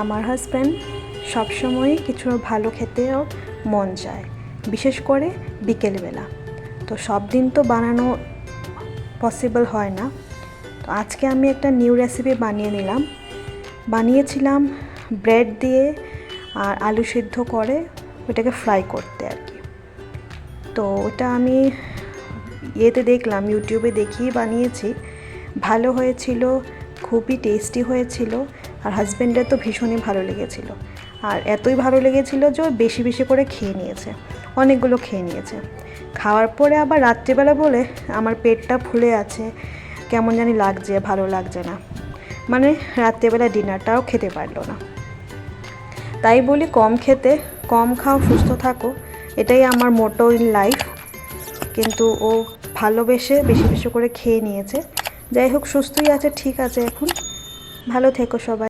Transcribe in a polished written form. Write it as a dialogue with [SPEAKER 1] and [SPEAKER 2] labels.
[SPEAKER 1] আমার হাজব্যান্ড সবসময় কিছু ভালো খেতেও মন চায়, বিশেষ করে বিকেলবেলা। তো সব দিন তো বানানো পসিবল হয় না। তো আজকে আমি একটা নিউ রেসিপি বানিয়েছিলাম ব্রেড দিয়ে আর আলু সিদ্ধ করে ওটাকে ফ্রাই করতে আর কি। তো ওটা আমি দেখলাম, ইউটিউবে দেখিয়ে বানিয়েছি। ভালো হয়েছিল, খুবই টেস্টি হয়েছিল, আর হাজব্যান্ডের তো ভীষণই ভালো লেগেছিল। আর এতই ভালো লেগেছিল যে বেশি বেশি করে অনেকগুলো খেয়ে নিয়েছে। খাওয়ার পরে আবার রাত্রিবেলা বলে আমার পেটটা ফুলে আছে, কেমন জানি লাগছে, ভালো লাগছে না, মানে রাত্রিবেলা ডিনারটাও খেতে পারলো না। তাই বলি কম খাও, সুস্থ থাকো, এটাই আমার মোটো ইন লাইফ। কিন্তু ও ভালোবেসে বেশি বেশি করে খেয়ে নিয়েছে। যাই হোক, সুস্থই আছে, ঠিক আছে এখন। ভালো থেকো সবাই।